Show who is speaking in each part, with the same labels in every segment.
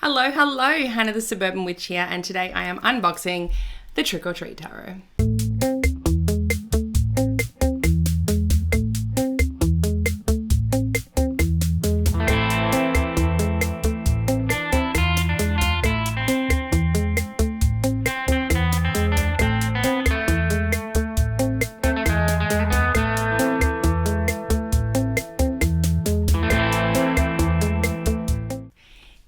Speaker 1: Hello, Hannah the Suburban Witch here, and today I am unboxing the Trick or Treat Tarot.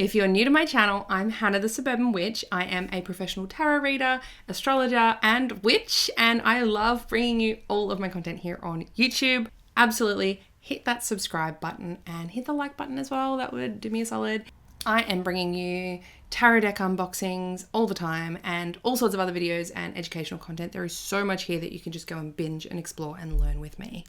Speaker 1: If you're new to my channel, I'm Hannah the Suburban Witch. I am a professional tarot reader, astrologer, and witch, and I love bringing you all of my content here on YouTube. Absolutely hit that subscribe button and hit the like button as well. That would do me a solid. I am bringing you tarot deck unboxings all the time and all sorts of other videos and educational content. There is so much here that you can just go and binge and explore and learn with me.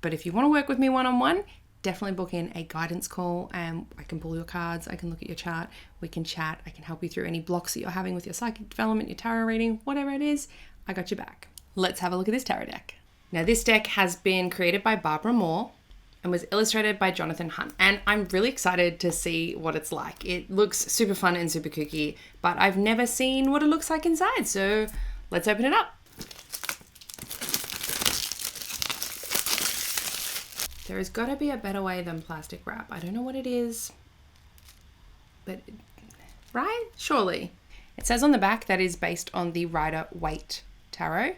Speaker 1: But if you want to work with me one-on-one, definitely book in a guidance call and I can pull your cards, I can look at your chart, we can chat, I can help you through any blocks that you're having with your psychic development, your tarot reading, whatever it is, I got your back. Let's have a look at this tarot deck. Now this deck has been created by Barbara Moore and was illustrated by Jonathan Hunt, and I'm really excited to see what it's like. It looks super fun and super kooky, but I've never seen what it looks like inside, so let's open it up. There has got to be a better way than plastic wrap. I don't know what it is, but right? Surely. It says on the back that is based on the Rider-Waite Tarot.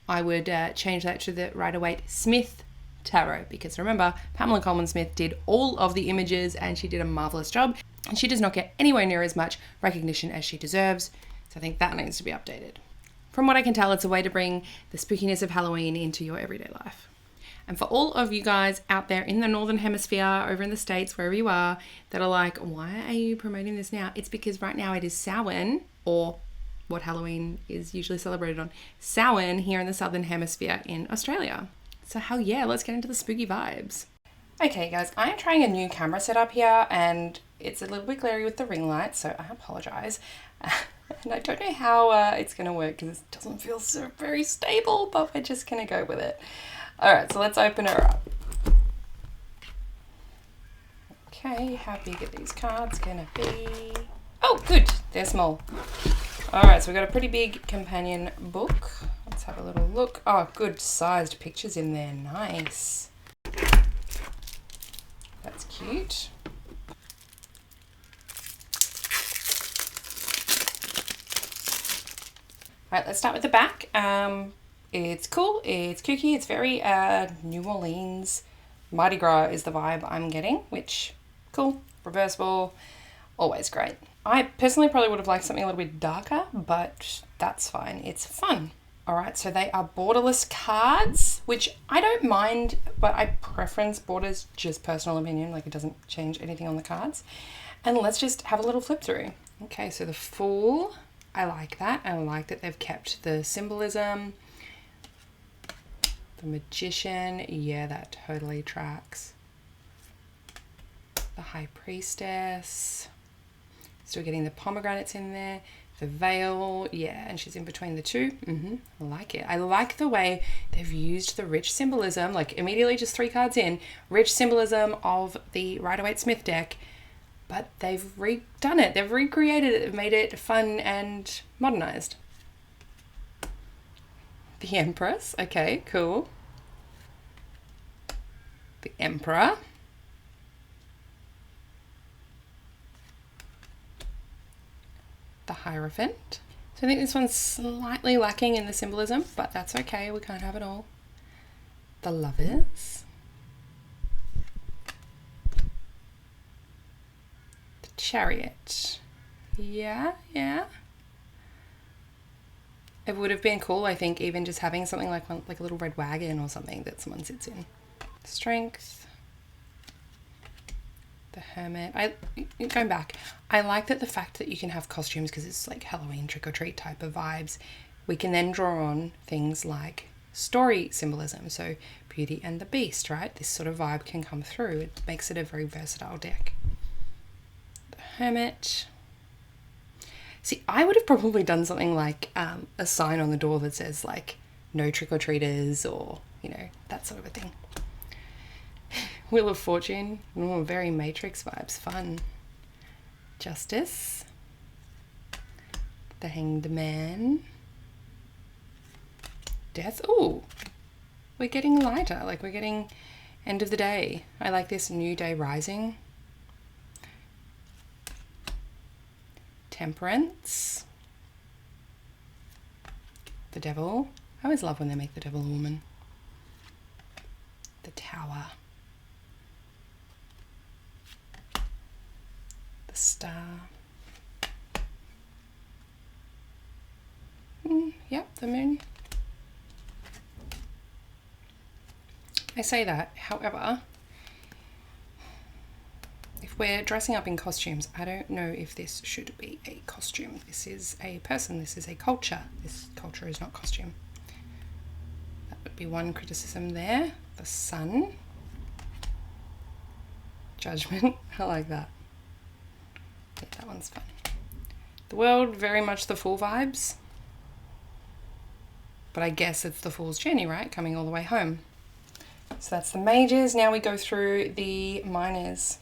Speaker 1: I would change that to the Rider-Waite Smith Tarot, because remember, Pamela Coleman Smith did all of the images and she did a marvelous job, and she does not get anywhere near as much recognition as she deserves. So I think that needs to be updated. From what I can tell, it's a way to bring the spookiness of Halloween into your everyday life. And for all of you guys out there in the Northern Hemisphere, over in the States, wherever you are, that are like, why are you promoting this now? It's because right now it is Samhain, or what Halloween is usually celebrated on, Samhain here in the Southern Hemisphere in Australia. So hell yeah, let's get into the spooky vibes. Okay guys, I am trying a new camera setup here and it's a little bit glary with the ring light, so I apologize. And I don't know how it's going to work because it doesn't feel so very stable, but we're just going to go with it. Alright, so let's open her up. Okay, how big are these cards gonna be? Oh, good, they're small. Alright, so we've got a pretty big companion book. Let's have a little look. Oh, good sized pictures in there, nice. That's cute. Alright, let's start with the back. It's cool, it's kooky, it's very New Orleans. Mardi Gras is the vibe I'm getting, which, cool, reversible, always great. I personally probably would have liked something a little bit darker, but that's fine, it's fun. Alright, so they are borderless cards, which I don't mind, but I preference borders, just personal opinion, like it doesn't change anything on the cards. And let's just have a little flip through. Okay, so the Fool, I like that. I like that they've kept the symbolism. The Magician, yeah, that totally tracks. The High Priestess, still getting the pomegranates in there. The Veil, yeah, and she's in between the two. I like it. I like the way they've used the rich symbolism, like immediately just 3 cards in, rich symbolism of the Rider-Waite Smith deck, but they've redone it. They've recreated it, made it fun and modernized. The Empress, okay, cool. The Emperor. The Hierophant. So I think this one's slightly lacking in the symbolism, but that's okay, we can't have it all. The Lovers. The Chariot. Yeah. It would have been cool, I think, even just having something like a little red wagon or something that someone sits in. Strength. The Hermit. Going back, I like that the fact that you can have costumes because it's like Halloween trick-or-treat type of vibes. We can then draw on things like story symbolism. So Beauty and the Beast, right? This sort of vibe can come through. It makes it a very versatile deck. The Hermit. See, I would have probably done something like a sign on the door that says like no trick-or-treaters, or, you know, that sort of a thing. Wheel of Fortune, very Matrix vibes, fun. Justice. The Hanged Man. Death. Oh, we're getting lighter. Like we're getting end of the day. I like this. New day rising. Temperance. The Devil. I always love when they make the Devil a woman. The Tower. The Star. Yep, the Moon. I say that, however, if we're dressing up in costumes, I don't know if this should be a costume. This is a person, this is a culture. This culture is not costume. That would be one criticism there. The Sun. Judgment, I like that. Yeah, that one's fun. The World, very much the Fool vibes. But I guess it's the Fool's journey, right? Coming all the way home. So that's the majors. Now we go through the minors.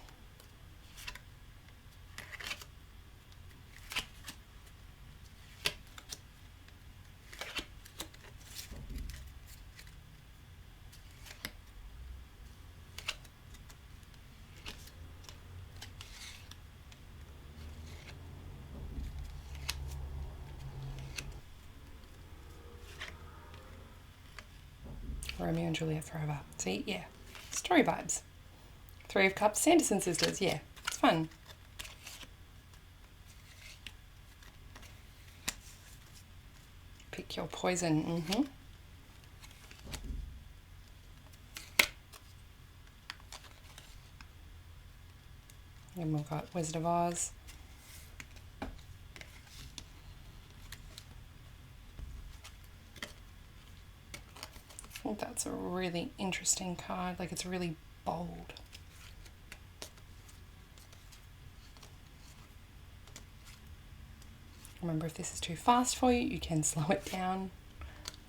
Speaker 1: Romeo and Juliet forever. See, yeah. Story vibes. Three of Cups, Sanderson sisters. Yeah, it's fun. Pick your poison. And we've got Wizard of Oz. I think that's a really interesting card. Like, it's really bold. Remember, if this is too fast for you, you can slow it down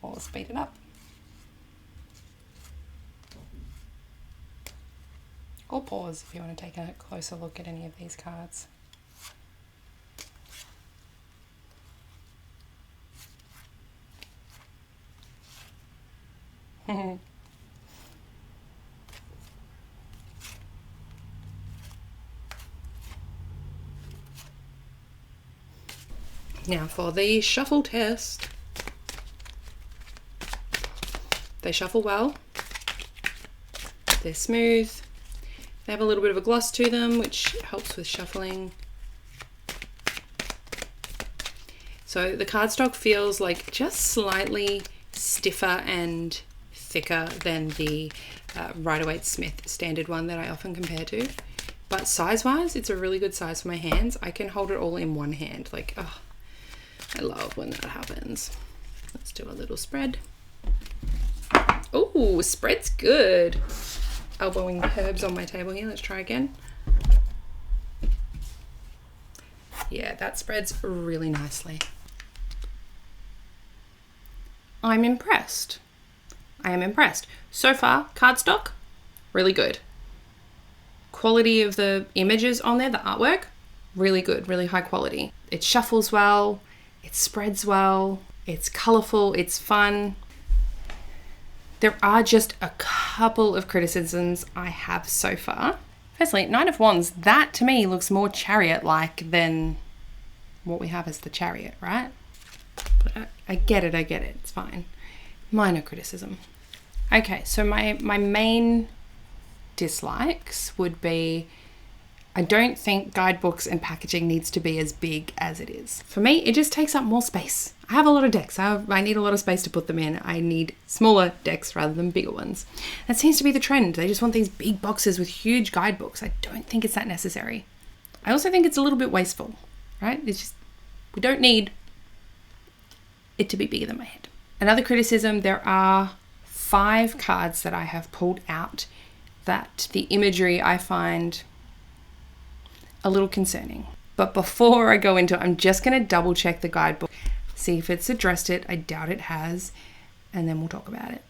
Speaker 1: or speed it up. Or pause if you want to take a closer look at any of these cards. Now for the shuffle test. They shuffle well. They're smooth. They have a little bit of a gloss to them, which helps with shuffling. So the cardstock feels like just slightly stiffer and thicker than the Rider-Waite-Smith standard one that I often compare to. But size-wise, it's a really good size for my hands. I can hold it all in one hand. Like, oh, I love when that happens. Let's do a little spread. Oh, spread's good. Elbowing herbs on my table here. Let's try again. Yeah, that spreads really nicely. I'm impressed. I am impressed. So far, cardstock, really good. Quality of the images on there, the artwork, really good, really high quality. It shuffles well, it spreads well, it's colourful, it's fun. There are just a couple of criticisms I have so far. Firstly, Knight of Wands, that to me looks more Chariot-like than what we have as the Chariot, right? But I get it, it's fine. Minor criticism. Okay, so my main dislikes would be, I don't think guidebooks and packaging needs to be as big as it is. For me, it just takes up more space. I have a lot of decks. I need a lot of space to put them in. I need smaller decks rather than bigger ones. That seems to be the trend. They just want these big boxes with huge guidebooks. I don't think it's that necessary. I also think it's a little bit wasteful, right? It's just, we don't need it to be bigger than my head. Another criticism, there are 5 cards that I have pulled out that the imagery I find a little concerning. But before I go into it, I'm just going to double check the guidebook, see if it's addressed it. I doubt it has, and then we'll talk about it.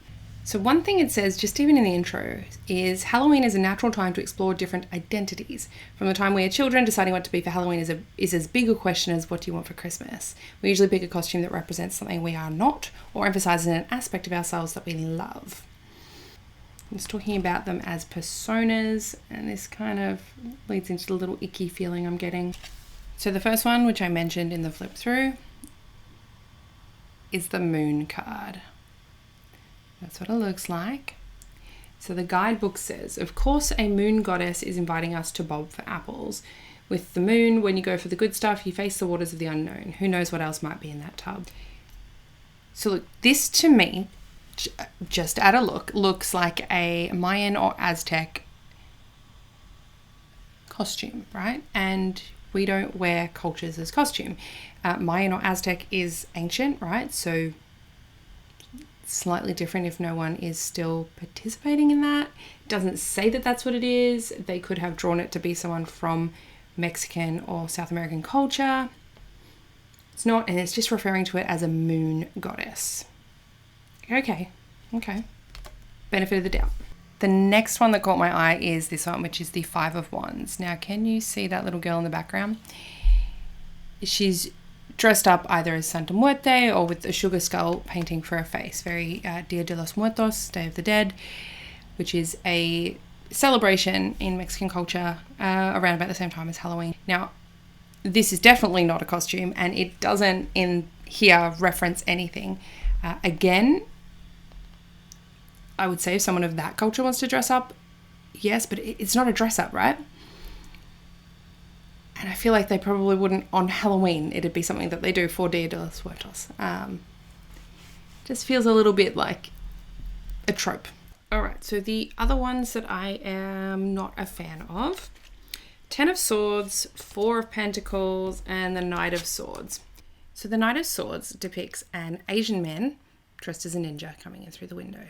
Speaker 1: So one thing it says, just even in the intro, is Halloween is a natural time to explore different identities. From the time we are children, deciding what to be for Halloween is as big a question as what do you want for Christmas. We usually pick a costume that represents something we are not, or emphasizes an aspect of ourselves that we love. It's talking about them as personas, and this kind of leads into the little icky feeling I'm getting. So the first one, which I mentioned in the flip through, is the moon card. That's what it looks like. So the guidebook says, of course, a moon goddess is inviting us to bob for apples. With the moon, when you go for the good stuff, you face the waters of the unknown. Who knows what else might be in that tub? So look, this to me, just at a look, looks like a Mayan or Aztec costume, right? And we don't wear cultures as costume. Mayan or Aztec is ancient, right? So slightly different if no one is still participating in that. It doesn't say that that's what it is. They could have drawn it to be someone from Mexican or South American culture. It's not, and it's just referring to it as a moon goddess. Okay. Benefit of the doubt. The next one that caught my eye is this one, which is the Five of Wands. Now, can you see that little girl in the background? She's dressed up either as Santa Muerte or with a sugar skull painting for her face. Very Dia de los Muertos, Day of the Dead, which is a celebration in Mexican culture around about the same time as Halloween. Now, this is definitely not a costume, and it doesn't in here reference anything. Again, I would say if someone of that culture wants to dress up, yes, but it's not a dress up, right? And I feel like they probably wouldn't on Halloween. It'd be something that they do for Dia de los Muertos. Just feels a little bit like a trope. All right, so the other ones that I am not a fan of: Ten of Swords, Four of Pentacles, and the Knight of Swords. So the Knight of Swords depicts an Asian man dressed as a ninja coming in through the window.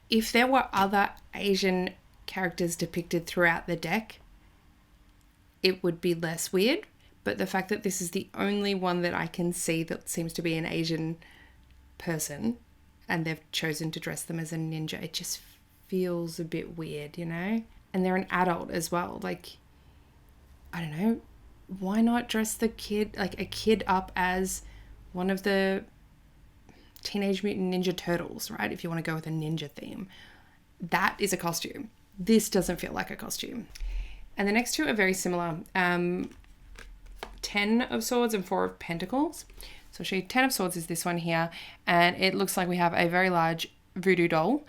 Speaker 1: If there were other Asian characters depicted throughout the deck, it would be less weird. But the fact that this is the only one that I can see that seems to be an Asian person, and they've chosen to dress them as a ninja, it just feels a bit weird, you know? And they're an adult as well. Like, I don't know, why not dress the kid, like a kid up as one of the Teenage Mutant Ninja Turtles, right? If you want to go with a ninja theme. That is a costume. This doesn't feel like a costume. And the next two are very similar. 10 of Swords and 4 of Pentacles. So 10 of Swords is this one here. And it looks like we have a very large voodoo doll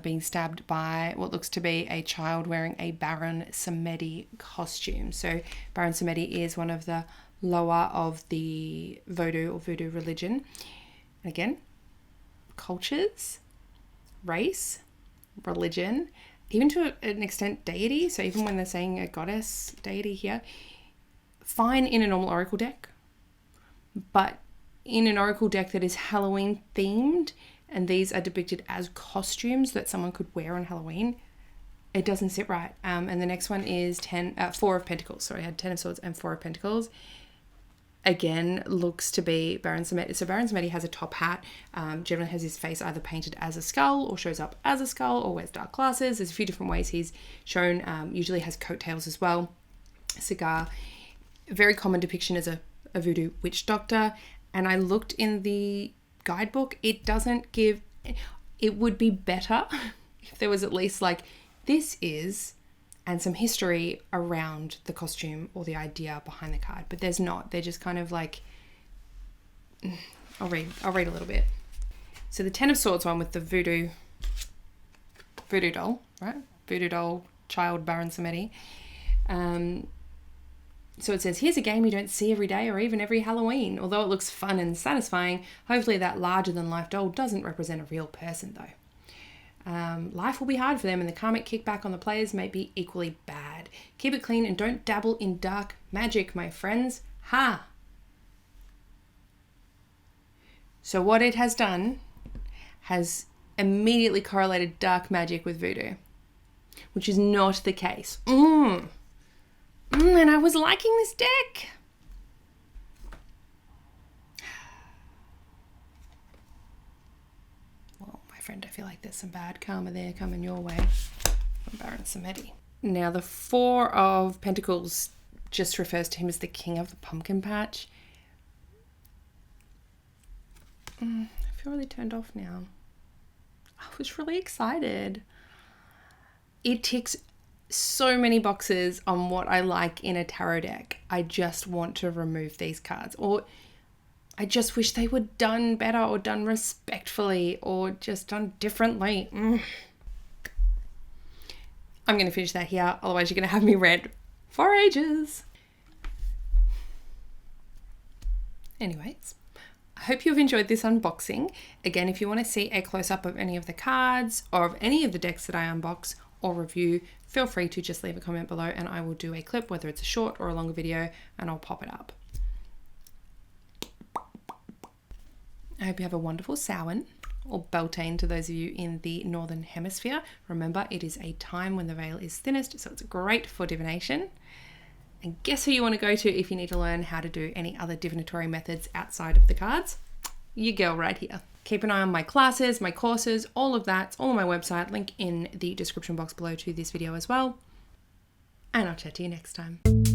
Speaker 1: being stabbed by what looks to be a child wearing a Baron Samedi costume. So Baron Samedi is one of the lower of the Vodou or voodoo religion. Again, cultures, race, religion, even to an extent deity. So even when they're saying a goddess deity here, fine in a normal oracle deck, but in an oracle deck that is Halloween themed and these are depicted as costumes that someone could wear on Halloween, it doesn't sit right. And the next one is 4 of Pentacles. Sorry, I had 10 of Swords and 4 of Pentacles. Again, looks to be Baron Samedi. So Baron Samedi has a top hat, generally has his face either painted as a skull or shows up as a skull or wears dark glasses. There's a few different ways he's shown, usually has coattails as well. Cigar, very common depiction as a voodoo witch doctor. And I looked in the guidebook, it doesn't give, it would be better if there was at least like, this is, and some history around the costume or the idea behind the card, but there's not. They're just kind of like, I'll read a little bit. So the 10 of Swords one with the voodoo doll, right? Voodoo doll, child Baron Samedi. So it says, here's a game you don't see every day or even every Halloween. Although it looks fun and satisfying, hopefully that larger than life doll doesn't represent a real person though. Life will be hard for them and the karmic kickback on the players may be equally bad. Keep it clean and don't dabble in dark magic, my friends. Ha! So what it has done has immediately correlated dark magic with voodoo, which is not the case. And I was liking this deck. friend. I feel like there's some bad karma there coming your way from Baron Samedi. Now, the Four of Pentacles just refers to him as the king of the pumpkin patch. I feel really turned off now. I was really excited. It ticks so many boxes on what I like in a tarot deck. I just want to remove these cards, or I just wish they were done better or done respectfully or just done differently. I'm going to finish that here. Otherwise, you're going to have me read for ages. Anyways, I hope you've enjoyed this unboxing. Again, if you want to see a close-up of any of the cards or of any of the decks that I unbox or review, feel free to just leave a comment below and I will do a clip, whether it's a short or a longer video, and I'll pop it up. I hope you have a wonderful Samhain, or Beltane to those of you in the Northern Hemisphere. Remember, it is a time when the veil is thinnest, so it's great for divination. And guess who you want to go to if you need to learn how to do any other divinatory methods outside of the cards? Your girl right here. Keep an eye on my classes, my courses, all of that. It's all on my website, link in the description box below to this video as well. And I'll chat to you next time.